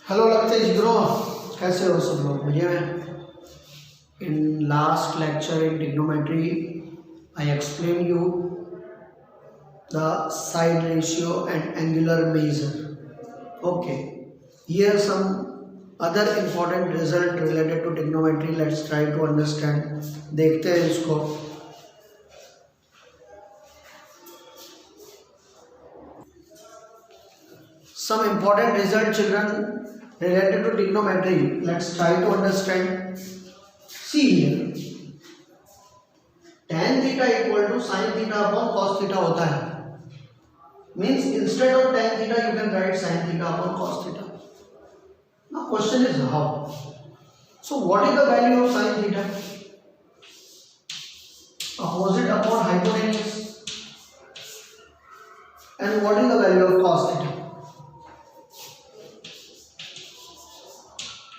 Hello लगते जिगरो, कैसे हो सब लोग? बढ़िया है। In last lecture in trigonometry I explained you the side ratio and angular measure. Okay, here some other important result related to trigonometry. Let's try to understand. देखते हैं इसको. Some important result, children, related to trigonometry. Let's try to understand. See here, tan theta equal to sin theta upon cos theta होता है. Means instead of tan theta you can write sin theta upon cos theta. Now question is how. So what is the value of sin theta? Opposite upon hypotenuse. And what is the value of cos theta?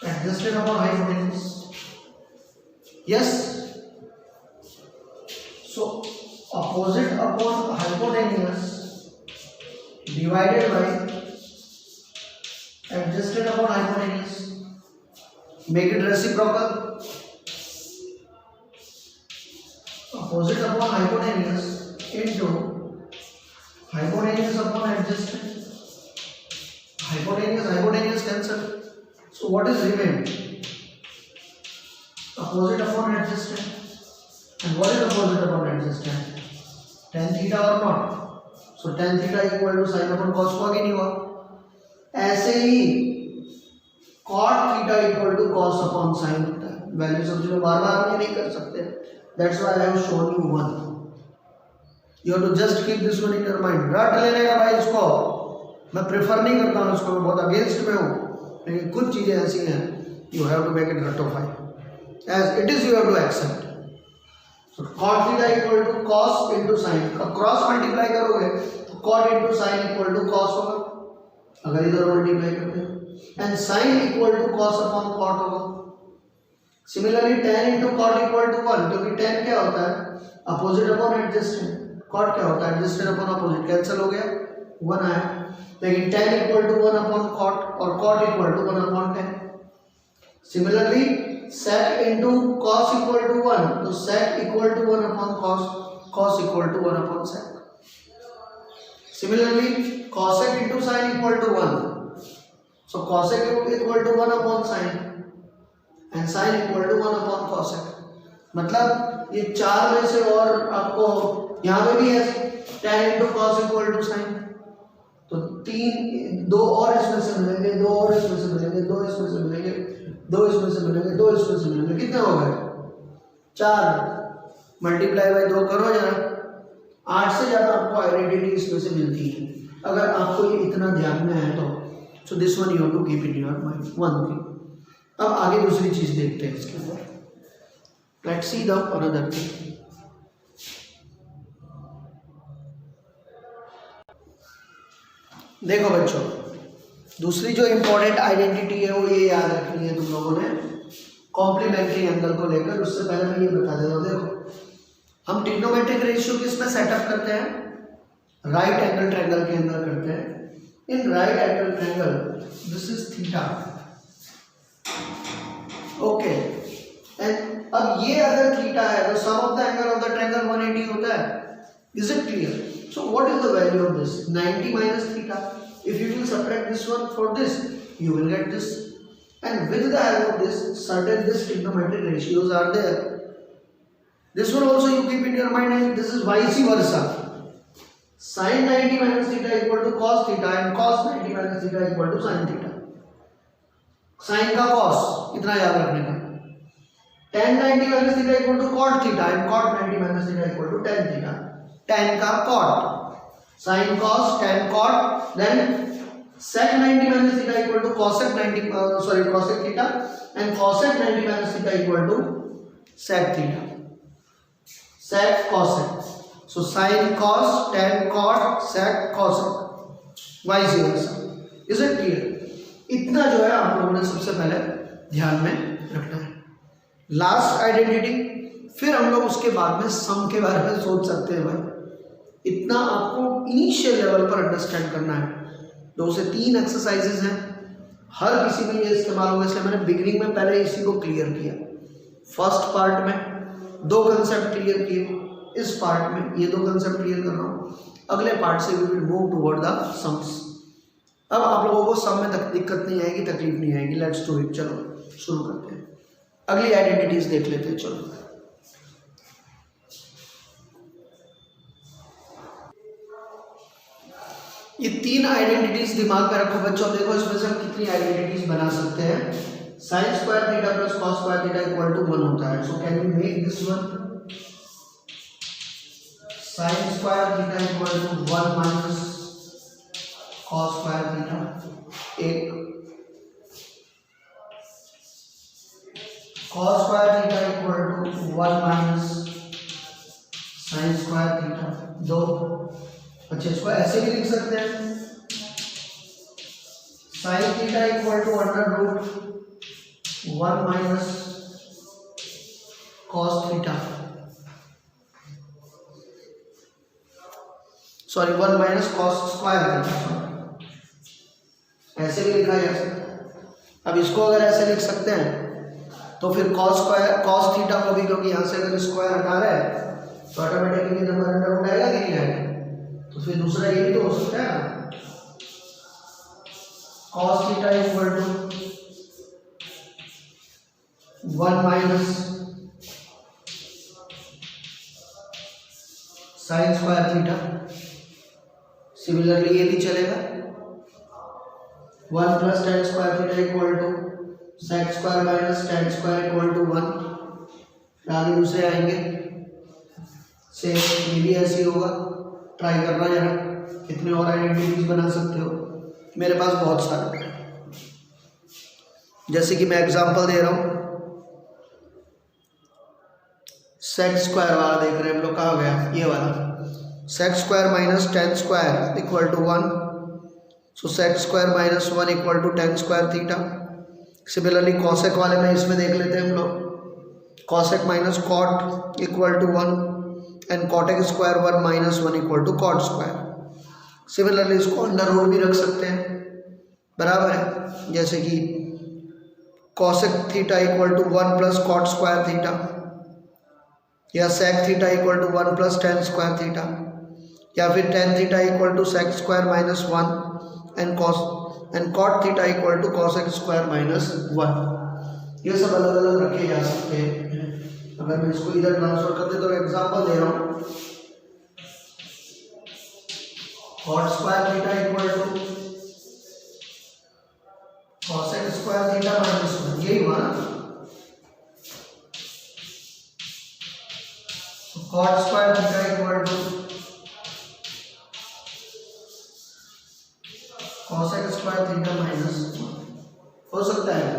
Adjusted upon hypotenuse. Yes. So opposite upon hypotenuse divided by adjusted upon hypotenuse. Make it reciprocal. Opposite upon hypotenuse into hypotenuse upon adjusted. Hypotenuse cancel. So what is remained? Opposite upon adjusted. And what is opposite upon adjusted? Tan theta or not? So tan theta equal to sin upon cos को आगे नहीं हुआ. ऐसे ही cot theta equal to cos upon sin होता है. Value समझो, बार बार हम नहीं कर सकते. That's why I have shown you one. You have to just keep this one in your mind. रट लेने का भाई इसको. मैं प्रेफर नहीं करता हूँ इसको, मैं बहुत अगेंस्ट में हूँ. लेकिन कुछ चीजें ऐसी हैं, you have to make it rectify. As it is, you have to accept. So cot theta equal to cos into sin. अब क्रॉस मल्टीप्लाई करोगे तो cot into sin equal to cos होगा. अगर इधर मल्टीप्लाई करते हैं, and sin equal to cos upon cot होगा. Similarly tan into cot equal to 1, क्योंकि tan क्या होता है? Opposite upon adjusted. cot क्या होता है? Adjusted upon opposite. कैंसिल हो गया, 1 आया. लेकिन tan equal to 1 upon cot और cot equal to 1 upon tan. Similarly sec into cos equal to 1, तो sec equal to 1 upon cos, cos equal to 1 upon sec. Similarly cosec into sin equal to 1, so cosec equal to 1 upon sin and sin equal to 1 upon cosec. मतलब ये चार में से और आपको यहाँ पे भी है tan into cos equal to sin, तो दो और इसमें से मिलेंगे, दो और इसमें से मिलेंगे, दो इसमें से मिलेंगे, दो इसमें से मिलेंगे, दो इसमें से मिलेंगे. कितने हो गए? 4. मल्टीप्लाई बाय 2 करो जरा. 8 से ज्यादा आपको आइडेंटिटी इसमें से मिलती है. अगर आपको ये इतना ध्यान में है तो so this one you have to keep in your mind. One thing. अब आगे दूसरी चीज देखते हैं इसके अंदर. Let's see the another thing. देखो बच्चों, दूसरी जो इंपॉर्टेंट आइडेंटिटी है वो ये याद रखनी है तुम लोगों ने कॉम्प्लीमेंट्री एंगल को लेकर. उससे पहले मैं ये बता देता हूँ. देखो हम ट्रिग्नोमेट्रिक रेशियो किस में सेटअप करते हैं? राइट एंगल ट्रायंगल के अंदर करते हैं. In right angle triangle this is theta. Okay, and अब ये अगर थीटा है तो sum of the angle of the triangle 180 होता है. Is it clear? So what is the value of this? 90 minus theta. If you will subtract this one for this, you will get this. And with the help of this, certain this trigonometric ratios are there. This one also you keep in your mind, and this is vice versa. Sin 90 minus theta equal to cos theta, and cos 90 minus theta equal to sin theta. Sin का cos इतना याद रखने का. Tan 90 minus theta equal to cot theta, and cot 90 minus theta equal to tan theta. Tan का cot, sin cos, tan cot, then sec 90 minus theta equal to cosec 90 cosec theta, and cosec 90 minus theta equal to sec theta. Sec cosec. So sin cos, tan cot, sec cosec, vice versa. Is it clear? इतना जो है आप लोगों ने सबसे पहले ध्यान में रखना है. लास्ट आइडेंटिटी, फिर हम लोग उसके बाद में सम के बारे में सोच सकते हैं. भाई इतना आपको इनिशियल लेवल पर अंडरस्टैंड करना है. 2 से 3 एक्सरसाइजेज हैं हर किसी में ये इस्तेमाल होगा, इसलिए मैंने बिगिनिंग में पहले इसी को क्लियर किया। फर्स्ट पार्ट में 2 कंसेप्ट क्लियर किए, इस पार्ट में ये 2 कंसेप्ट क्लियर कर रहा हूँ। अगले पार्ट से we will move toward the sums. अब आप लोगों को सम में दिक्कत नहीं आएगी, तकलीफ नहीं आएगी। Let's do it. चलो शुरू करते हैं, अगली आइडेंटिटीज देख लेते हैं। चलो ये 3 आइडेंटिटीज दिमाग में रखो बच्चों। देखो इसमें से हम कितनी आइडेंटिटीज बना सकते हैं। Sine square theta plus cos square theta equal to 1 होता है। So can we make this one sine square theta equal to 1 minus cos square theta. एक cos square theta equal to 1 minus sine square theta. 2। अच्छा, इसको ऐसे भी लिख सकते हैं, sine theta equal to under root 1 minus cos theta, sorry 1 minus cos square theta. ऐसे भी लिखा जा सकता है। अब इसको अगर ऐसे लिख सकते हैं तो फिर कॉस स्क्वायर कॉस थीटा को भी, क्योंकि यहाँ से अगर स्क्वायर हटा रहा है तो ऑटोमेटिकली नंबर अंडर रूट आएगा कि नहीं आएगा, तो फिर दूसरा ये भी तो हो सकता है ना, cos theta equal to 1 minus sine square theta. Similarly ये भी चलेगा, 1 plus tan square theta equal to sec square minus tan square equal to 1। आगे दूसरे आएंगे, सेम ये भी ऐसे ही होगा। ट्राई करना जरा, कितने और आइडेंटिटीज बना सकते हो। मेरे पास बहुत सारे, जैसे कि मैं एग्जांपल दे रहा हूँ, सेक स्क्वायर वाला देख रहे हैं हम लोग, कहाँ गया ये वाला, sec square minus tan square equal to 1। So sec square minus 1 equal to tan square theta. Similarly cosec वाले में इसमें देख लेते हैं हम लोग, cosec minus cot equal to 1 and cosec square 1 minus 1 equal to cot square. Similarly इसको under root भी रख सकते हैं, बराबर है। जैसे कि cosec theta equal to 1 plus cot square theta, या सेक theta equal to 1 plus tan square theta, या फिर tan theta equal to sec square minus 1 and cot theta equal to cosec square minus 1। ये सब अलग अलग रखे जा सकते हैं। अगर मैं इसको इधर ट्रांसफर कर दे तो एग्जांपल दे रहा हूँ, cot square theta equal to cosec square theta minus 1, यही हुआ ना। Cot square theta equal to cosec square theta minus 1 हो सकता है।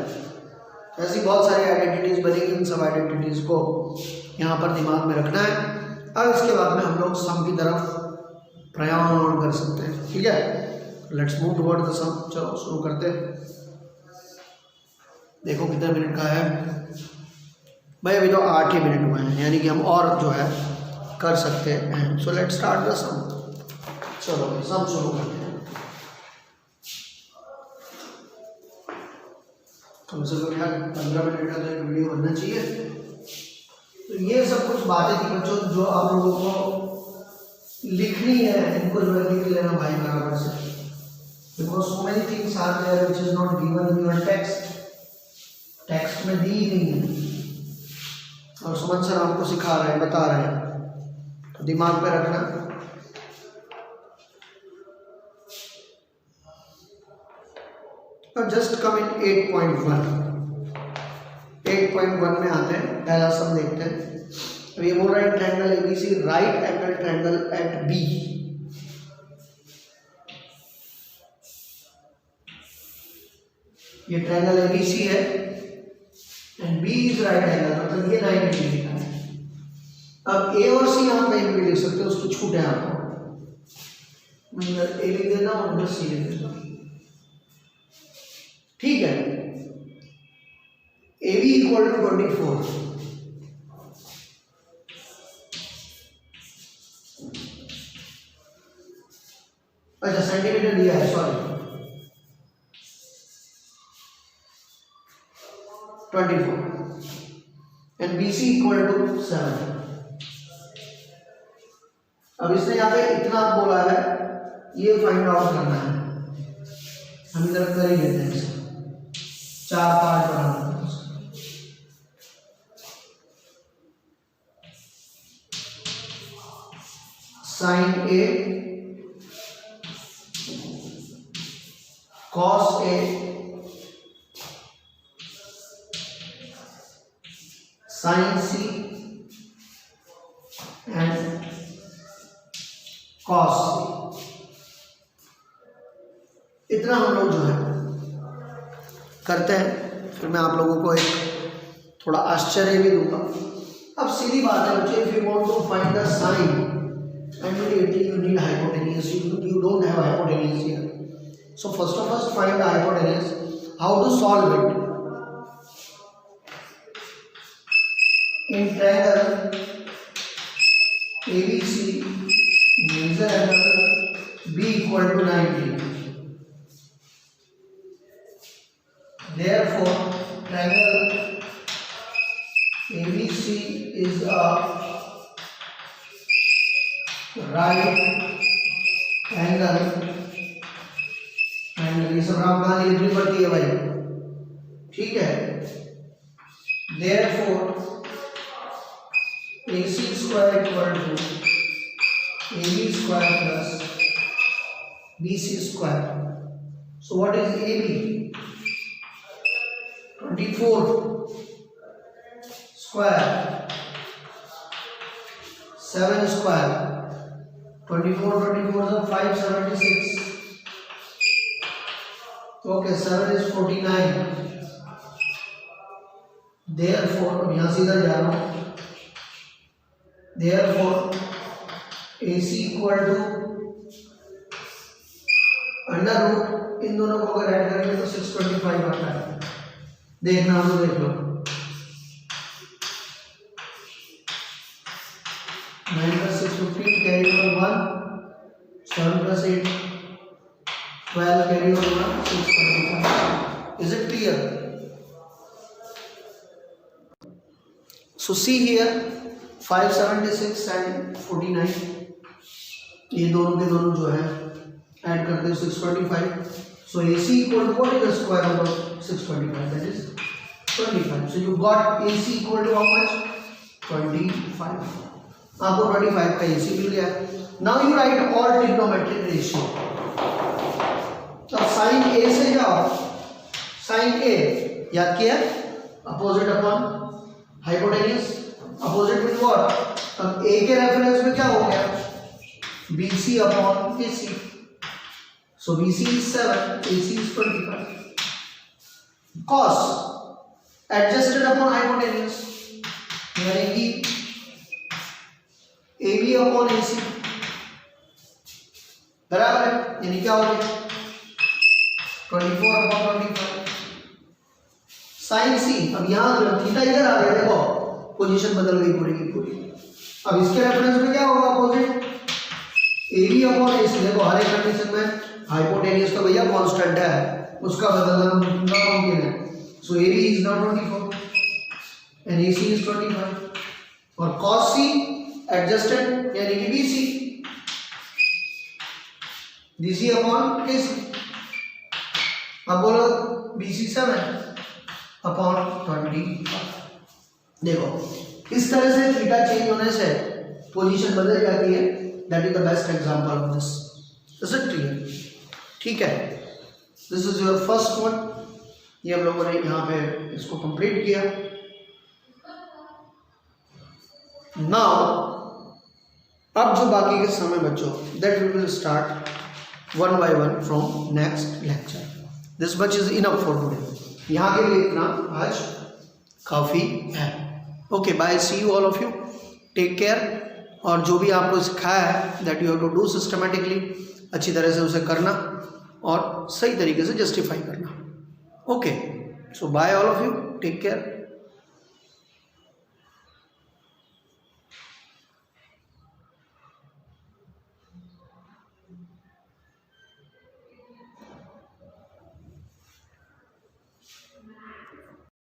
ऐसी बहुत सारी आइडेंटिटीज बनेगी, इन सब आइडेंटिटीज को यहाँ पर दिमाग में रखना है। अब इसके बाद में हम लोग सम की तरफ प्रयाण कर सकते हैं, ठीक है। लेट्स मूव टुवर्ड द सम। चलो शुरू करते हैं। देखो कितने मिनट का है भाई, अभी तो 8 ही मिनट हुए हैं, यानी कि हम और जो है कर सकते हैं। सो लेट्स स्टार्ट द सम। चलो सम शुरू करते हैं। कम से कम यार 15 मिनट का तो एक वीडियो बनना चाहिए। तो ये सब कुछ बातें थी बच्चों जो आप लोगों को लिखनी है, इनको जो है लिख लेना भाई बराबर से, because so many things are there which is not given in your text में दी ही नहीं है, और सुमन सर आपको सिखा रहे हैं, बता रहे हैं, तो दिमाग में रखना। जस्ट कम इन 8.1 में आते हैं, पहला सम देखते हैं। अब ये बोल रहा है triangle ABC right angle triangle at B. ये ट्रायंगल एबीसी है and B is right angle, मतलब ये 90 डिग्री का है। अब ए और सी आप कहीं भी लिख सकते हो, उसकी छूट है आपको, मैं इधर ए लिख देता हूँ, इधर सी लिख देता हूँ, ठीक है। ए बी इक्वल टू 24, अच्छा सेंटीमीटर दिया है, sorry 24 and BC equal to 7. अब इसने यहाँ पे इतना बोला है, ये फाइंड आउट करना है, हम इधर कर ही लेते हैं इसे, 4 पार्ट बना लेते हैं उसका। Sine A cos A sin C and cos C, इतना हम लोग जो है करते हैं। फिर मैं आप लोगों को एक थोड़ा आश्चर्य भी दूंगा। अब सीधी बात है बच्चे, if you want to find the sine immediately you need hypotenuse, you don't have hypotenuse here, so first of all find the hypotenuse. How to solve it? In triangle ABC, measure angle B equal to 90. Therefore, triangle ABC is a right angle and ये सब राम कहाँ लिखनी पड़ती है भाई, ठीक है। Therefore, AC square equal to AB square plus BC square. So what is AB? 24 square, 7 square. 24 is 576. Okay, 7 is 49. Therefore, यहाँ से इधर जा रहा हूँ। Therefore, AC equal to under root, इन दोनों को अगर ऐड करेंगे तो 625 आता है। देखना तो देख लो, 9 plus 6 15, carry over 1, 7 plus 8 12, carry over 1, 625. Is it clear? So see here 576 and 49, ये दोनों के दोनों जो है ऐड करते हैं 625. So AC equal to what is the square root of 625? That is 25. So you got AC equal to how much? 25. आपको 25 का AC मिल गया. Now you write all trigonometric ratio. अब sin A से जाओ, sin A याद किया, opposite upon hypotenuse, opposite with what? अब A के रेफरेंस में क्या हो गया? BC upon AC. So BC is 7, AC is 25. Cos adjusted upon hypotenuse, यानी कि AB upon AC बराबर है, यानी क्या हो गया 24 upon 25. Sin C, अब यहाँ थीटा इधर आ गया, देखो पोजीशन बदल गई पूरी की पूरी. अब इसके रेफरेंस में क्या होगा अपोजिट? AB upon AC. देखो हर एक कंडीशन में हाइपोटेन्यूज तो भैया कांस्टेंट है, उसका बदलना नामुमकिन है. सो AB is now 24 and AC is 25 और cos C adjusted यानी कि BC, BC upon AC. अब बोलो BC 7 upon 25. देखो इस तरह से थीटा चेंज होने से पोजीशन बदल जाती है. That is the best example of this. Is it clear? ठीक है, this is your first one. ये हम लोगों ने यहाँ पे इसको कंप्लीट किया. नाउ अब जो बाकी के समय बच्चों, that we will start one by one from next lecture. This much is enough for today. यहाँ के लिए इतना आज काफ़ी है. Okay, bye, see you all of you, take care. और जो भी आपको सिखाया है that you have to do systematically, अच्छी तरह से उसे करना और सही तरीके से जस्टिफाई करना. Okay, so bye all of you, take care.